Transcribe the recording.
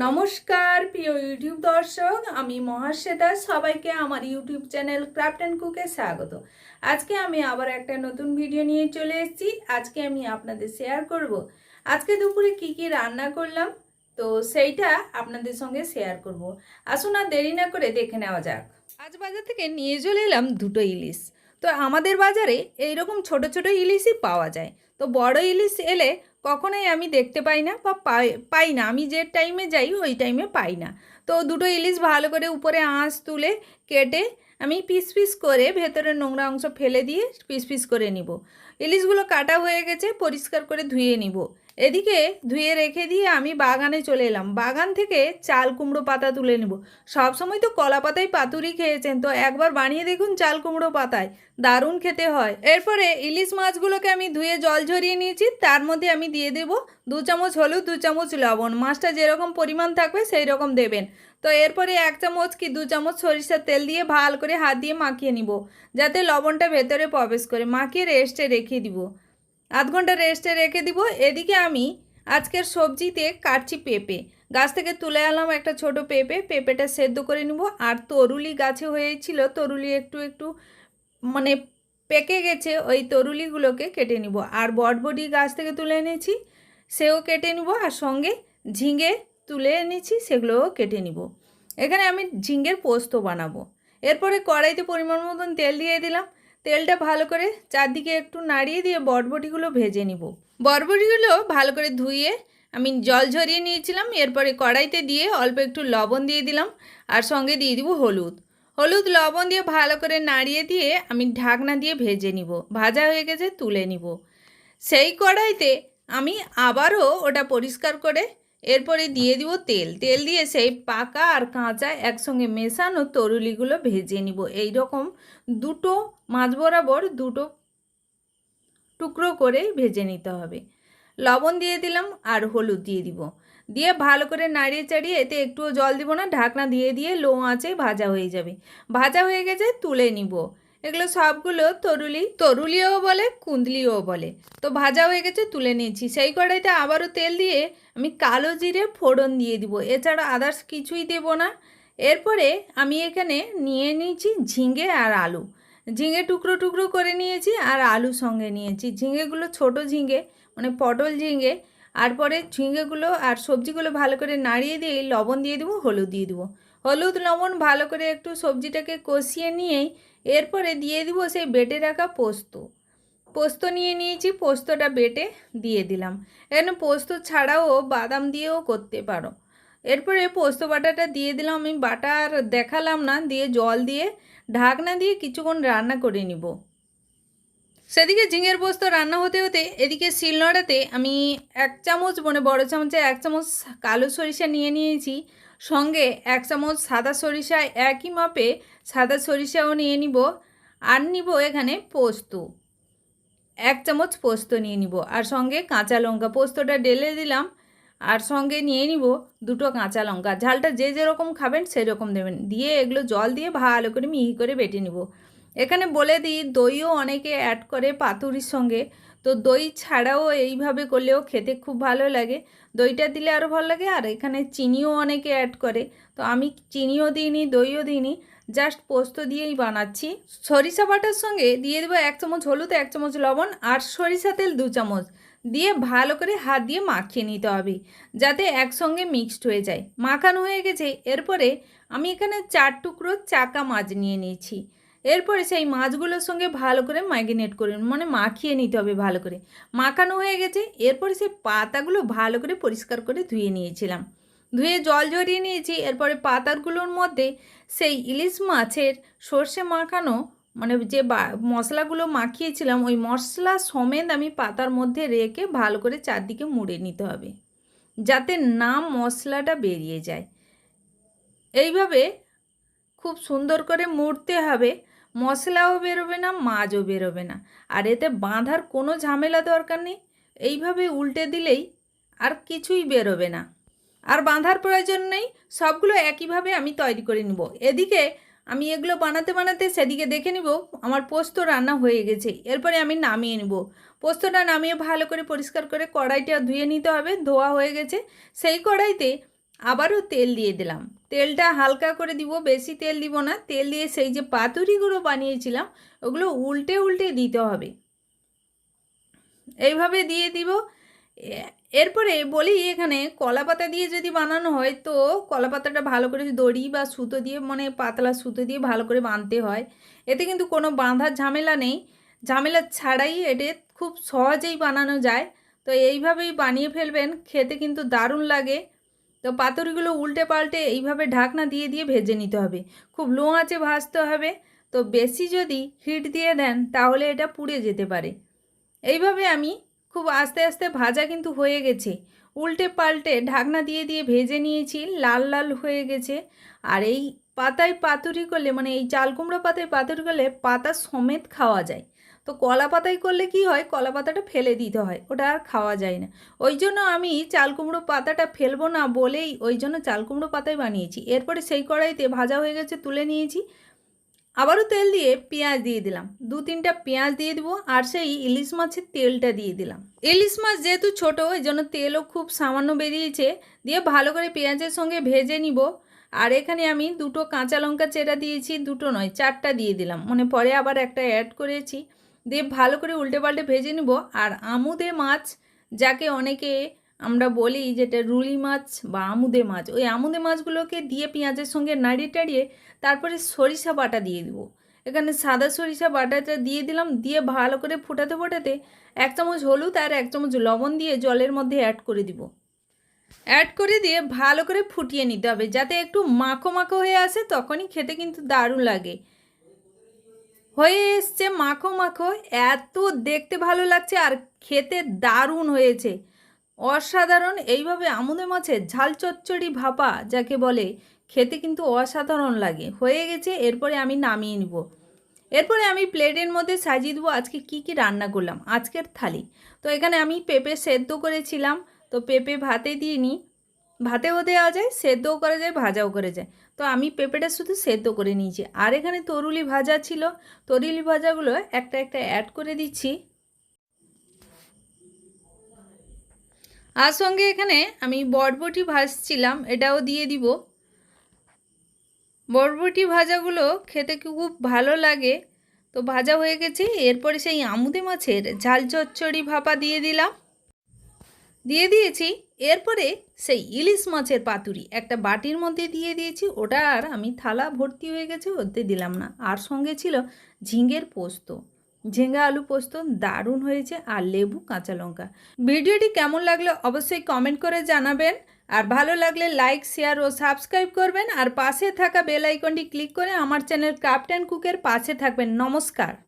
নমস্কার প্রিয় ইউটিউব দর্শক, আমি মহাশ্বেতা। সবাইকে আমার ইউটিউব চ্যানেল ক্রাফট অ্যান্ড কুকে স্বাগত। আজকে আমি আবার একটা নতুন ভিডিও নিয়ে চলে এসেছি। আজকে আমি আপনাদের শেয়ার করব আজকে দুপুরে কি কি রান্না করলাম, তো সেইটা আপনাদের সঙ্গে শেয়ার করব। আসুন আর দেরি না করে দেখে নেওয়া যাক। আজ বাজার থেকে নিয়ে চলে এলাম দুটো ইলিশ। তো আমাদের বাজারে এইরকম ছোট ছোট ইলিশই পাওয়া যায়। তো বড় ইলিশ এলে কখনোই আমি দেখতে পাই না বা পাই না, আমি যে টাইমে যাই ওই টাইমে পাই না। তো দুটো ইলিশ ভালো করে উপরে আঁশ তুলে কেটে আমি পিস পিস করে ভেতরের নোংরা অংশ ফেলে দিয়ে পিস পিস করে নিব। ইলিশগুলো কাটা হয়ে গেছে, পরিষ্কার করে ধুয়ে নিব। এদিকে ধুয়ে রেখে দিয়ে আমি বাগানে চলে এলাম। বাগান থেকে চাল কুমড়ো পাতা তুলে নেব। সবসময় তো কলা পাতায় পাতুরি খেয়েছেন, তো একবার বানিয়ে দেখুন চাল কুমড়ো পাতায়, দারুণ খেতে হয়। এরপরে ইলিশ মাছগুলোকে আমি ধুয়ে জল ঝরিয়ে নিয়েছি। তার মধ্যে আমি দিয়ে দেব 2 চামচ হলুদ, 2 চামচ লবণ। মাছটা যেরকম পরিমাণ থাকবে সেই রকম দেবেন। তো এরপরে 1 চামচ কি 2 চামচ সরিষার তেল দিয়ে ভালো করে হাত দিয়ে মাখিয়ে নিব, যাতে লবণটা ভেতরে প্রবেশ করে। মাখিয়ে রেস্টে রেখে দিব, আধ ঘন্টা রেস্টে রেখে দিব। এদিকে আমি আজকের সবজিতে কাটছি পেঁপে। গাছ থেকে তুলে আনলাম একটা ছোট পেঁপে। পেঁপেটা সেদ্ধ করে নিব। আর তরুলি গাছে হয়েছিল, তরুলি একটু একটু মানে পেকে গেছে, ওই তরুলিগুলোকে কেটে নিব। আর বটবটি গাছ থেকে তুলে এনেছি, সেও কেটে নিব। আর সঙ্গে ঝিঙে তুলে এনেছি, সেগুলোও কেটে নিব। এখানে আমি ঝিঙের পোস্ত বানাবো। এরপরে কড়াইতে পরিমাণ মতন তেল দিয়ে দিলাম। তেলটা ভালো করে চারদিকে একটু নাড়িয়ে দিয়ে বটবটিগুলো ভেজে নিব। বটবটিগুলো ভালো করে ধুয়ে আমি জল ঝরিয়ে নিয়েছিলাম। এরপরে কড়াইতে দিয়ে অল্প একটু লবণ দিয়ে দিলাম, আর সঙ্গে দিয়ে দিব হলুদ। হলুদ লবণ দিয়ে ভালো করে নাড়িয়ে দিয়ে আমি ঢাকনা দিয়ে ভেজে নিব। ভাজা হয়ে গেছে, তুলে নিব। সেই কড়াইতে আমি আবারও ওটা পরিষ্কার করে এরপরে দিয়ে দিব তেল। তেল দিয়ে সেই পাকা আর কাঁচা একসঙ্গে মেশানো তরুলিগুলো ভেজে নিব। এই রকম দুটো মাঝ বরাবর দুটো টুকরো করে ভেজে নিতে হবে। লবণ দিয়ে দিলাম আর হলুদ দিয়ে দিব। দিয়ে ভালো করে নাড়িয়ে চাড়িয়ে, এতে একটুও জল দিব না, ঢাকনা দিয়ে দিয়ে লো আঁচে ভাজা হয়ে যাবে। ভাজা হয়ে গেছে, তুলে নিব। এগুলো সবগুলো তরুলিও বলে, কুন্দলিও বলে। তো ভাজা হয়ে গেছে, তুলে নিয়েছি। সেই কড়াইতে আবারও তেল দিয়ে আমি কালো জিরে ফোড়ন দিয়ে দিব। এছাড়া আদার্স কিছুই দেব না। এরপরে আমি এখানে নিয়ে নিয়েছি ঝিঙে আর আলু। ঝিঙে টুকরো টুকরো করে নিয়েছি আর আলু সঙ্গে নিয়েছি। ঝিঙেগুলো ছোট ঝিঙে, মানে পটল ঝিঙে। আর পরে ঝিঙেগুলো আর সবজিগুলো ভালো করে নাড়িয়ে দিয়ে লবণ দিয়ে দেবো, হলুদ দিয়ে দেবো। হলুদ লবণ ভালো করে একটু সবজিটাকে কষিয়ে নিয়েই এরপরে দিয়ে দিব সেই বেটে রাখা পোস্ত। পোস্ত নিয়ে নিয়েছি, পোস্তটা বেটে দিয়ে দিলাম। এখানে পোস্ত ছাড়াও বাদাম দিয়েও করতে পারো। এরপরে পোস্ত বাটাটা দিয়ে দিলাম। আমি বাটা আর দেখালাম না, দিয়ে জল দিয়ে ঢাকনা দিয়ে কিছুক্ষণ রান্না করে নিব। সেদিকে ঝিঙের পোস্ত রান্না হতে হতে এদিকে শিলনোড়াতে আমি 1 চামচ, মানে বড় চামচে 1 চামচ কালো সরিষা নিয়ে নিয়েছি। সঙ্গে 1 চামচ সাদা সরিষা, একই মাপে সাদা সরিষাও নিয়ে নিব। আর নিব এখানে পোস্ত, 1 চামচ পোস্ত নিয়ে নিব। আর সঙ্গে কাঁচা লঙ্কা, পোস্তটা ঢেলে দিলাম। আর সঙ্গে নিয়ে নিব 2টো কাঁচা লঙ্কা। ঝালটা যে যেরকম খাবেন সেরকম দেবেন। দিয়ে এগুলো জল দিয়ে ভালো করে মিহি করে বেটে নিব। এখানে বলে দিই, দইও অনেকে অ্যাড করে পাতুরির সঙ্গে। তো দই ছাড়াও এইভাবে করলেও খেতে খুব ভালো লাগে। দইটা দিলে আরও ভালো লাগে। আর এখানে চিনিও অনেকে অ্যাড করে, তো আমি চিনিও দিইনি, দইও দিইনি, জাস্ট পোস্ত দিয়েই বানাচ্ছি। সরিষা বাটার সঙ্গে দিয়ে দেবো 1 চামচ হলুদ, 1 চামচ লবণ আর সরিষা তেল 2 চামচ দিয়ে ভালো করে হাত দিয়ে মাখিয়ে নিতে হবে, যাতে একসঙ্গে মিক্সড হয়ে যায়। মাখানো হয়ে গেছে। এরপরে আমি এখানে 4 টুকরো চাকা মাছ নিয়ে নিয়েছি। এরপরে সেই মাছগুলোর সঙ্গে ভালো করে ম্যারিনেট করে, মানে মাখিয়ে নিতে হবে ভালো করে। মাখানো হয়ে গেছে। এরপরে সেই পাতাগুলো ভালো করে পরিষ্কার করে ধুয়ে নিয়েছিলাম, ধুয়ে জল ঝরিয়ে নিয়েছি। এরপরে পাতাগুলোর মধ্যে সেই ইলিশ মাছের সর্ষে মাখানো, মানে যে মশলাগুলো মাখিয়েছিলাম, ওই মশলা সমেত আমি পাতার মধ্যে রেখে ভালো করে চারদিকে মুড়ে নিতে হবে, যাতে না মশলাটা বেরিয়ে যায়। এইভাবে খুব সুন্দর করে মুড়তে হবে। মশলাও বেরোবে না, মাছও বেরোবে না। আর এতে বাঁধার কোনো ঝামেলা দরকার নেই। এইভাবে উল্টে দিলেই আর কিছুই বেরোবে না, আর বাঁধার প্রয়োজন নেই। সবগুলো একইভাবে আমি তৈরি করে নিব। এদিকে আমি এগুলো বানাতে বানাতে সেদিকে দেখে নিব আমার পোস্ত রান্না হয়ে গেছে। এরপরে আমি নামিয়ে নিব। পোস্তটা নামিয়ে ভালো করে পরিষ্কার করে কড়াইটা ধুয়ে নিতে হবে। ধোয়া হয়ে গেছে। সেই কড়াইতে আবারও তেল দিয়ে দিলাম। তেলটা হালকা করে দিব, বেশি তেল দিব না। তেল দিয়ে সেই যে পাতুরিগুলো বানিয়েছিলাম ওগুলো উল্টে উল্টে দিতে হবে, এইভাবে দিয়ে দিব। এরপরে বলি, এখানে কলা পাতা দিয়ে যদি বানানো হয় তো কলা পাতাটা ভালো করে দড়ি বা সুতো দিয়ে, মানে পাতলা সুতো দিয়ে ভালো করে বাঁধতে হয়। এতে কিন্তু কোনো বাঁধার ঝামেলা নেই, ঝামেলা ছাড়াই এটা খুব সহজেই বানানো যায়। তো এইভাবেই বানিয়ে ফেলবেন, খেতে কিন্তু দারুণ লাগে। তো পাতুরিগুলো উল্টে পাল্টে এইভাবে ঢাকনা দিয়ে দিয়ে ভেজে নিতে হবে, খুব লো আঁচে ভাজতে হবে। তো বেশি যদি হিট দিয়ে দেন তাহলে এটা পুড়ে যেতে পারে। এইভাবে আমি খুব আস্তে আস্তে ভাজা কিন্তু হয়ে গেছে, উল্টে পাল্টে ঢাকনা দিয়ে দিয়ে ভেজে নিয়েছি, লাল লাল হয়ে গেছে। আর এই পাতায় পাতুরি করলে, মানে এই চাল কুমড়ো পাতায় পাতুরি করলে পাতা সমেত খাওয়া যায়। তো কলা পাতায় করলে কি হয়, কলা পাতাটা ফেলে দিতে হয়, ওটা আর খাওয়া যায় না। ওই জন্য আমি চাল কুমড়ো পাতাটা ফেলবো না বলেই ওই জন্য চাল কুমড়ো পাতায় বানিয়েছি। এরপরে সেই কড়াইতে ভাজা হয়ে গেছে, তুলে নিয়েছি। আবারও তেল দিয়ে পেঁয়াজ দিয়ে দিলাম, 2-3টা পেঁয়াজ দিয়ে দিব। আর সেই ইলিশ মাছের তেলটা দিয়ে দিলাম। ইলিশ মাছ যেহেতু ছোটো, ওই জন্য তেলও খুব সামান্য বেরিয়েছে। দিয়ে ভালো করে পেঁয়াজের সঙ্গে ভেজে নিব। আর এখানে আমি 2টো কাঁচা লঙ্কা চেরা দিয়েছি, 2টো নয় 4টা দিয়ে দিলাম, মানে পরে আবার একটা অ্যাড করেছি। দিয়ে ভালো করে উল্টে পাল্টে ভেজে নিব। আর আমুদে মাছ, যাকে অনেকে আমরা বলি যেটা রুই মাছ বা আমুদে মাছ, ওই আমুদে মাছগুলোকে দিয়ে পেঁয়াজের সঙ্গে নাড়িয়ে টাড়িয়ে তারপরে সরিষা বাটা দিয়ে দিব। এখানে সাদা সরিষা বাটাটা দিয়ে দিলাম। দিয়ে ভালো করে ফোটাতে ফোটাতে 1 চামচ হলুদ আর 1 চামচ লবণ দিয়ে জলের মধ্যে অ্যাড করে দিব। অ্যাড করে দিয়ে ভালো করে ফুটিয়ে নিতে হবে, যাতে একটু মাখো মাখো হয়ে আসে, তখনই খেতে কিন্তু দারুণ লাগে। হয়ে এসছে মাখো মাখো, এত দেখতে ভালো লাগছে আর খেতে দারুণ হয়েছে, অসাধারণ। এইভাবে আমুদে মাছের ঝাল চচ্চড়ি ভাপা যাকে বলে, খেতে কিন্তু অসাধারণ লাগে। হয়ে গেছে, এরপরে আমি নামিয়ে নিব। এরপরে আমি প্লেটের মধ্যে সাজিয়ে দেবো আজকে কি কি রান্না করলাম, আজকের থালি। তো এখানে আমি পেঁপে সেদ্ধ করেছিলাম, তো পেঁপে ভাতে দিইনি, ভাতেও দেওয়া যায়, সেদ্ধও করা যায়, ভাজাও করা যায়। তো আমি পেঁপেটা শুধু সেদ্ধ করে নিয়েছি। আর এখানে তরুলি ভাজা ছিল, তরুলি ভাজাগুলো একটা একটা অ্যাড করে দিচ্ছি। আর সঙ্গে এখানে আমি বরবটি ভাজছিলাম, এটাও দিয়ে দিব। বরবটি ভাজাগুলো খেতে খুব ভালো লাগে। তো ভাজা হয়ে গেছে, এরপরে সেই আমুদে মাছের ঝাল চচ্চড়ি ভাপা দিয়ে দিলাম, দিয়ে দিয়েছি। এরপরে সেই ইলিশ মাছের পাতুরি একটা বাটির মধ্যে দিয়ে দিয়েছি, ওটা আর আমি থালা ভর্তি হয়ে গেছে, ওতে দিলাম না। আর সঙ্গে ছিল ঝিঙের পোস্ত, ঝিঙ্গা আলু পোস্ত, দারুণ হয়েছে। আর লেবু কাঁচা লঙ্কা। ভিডিওটি কেমন লাগলো অবশ্যই কমেন্ট করে জানাবেন। আর ভালো লাগলে লাইক শেয়ার ও সাবস্ক্রাইব করবেন। আর পাশে থাকা বেল আইকনটি ক্লিক করে আমার চ্যানেল ক্রাফট অ্যান্ড কুকের পাশে থাকবেন। নমস্কার।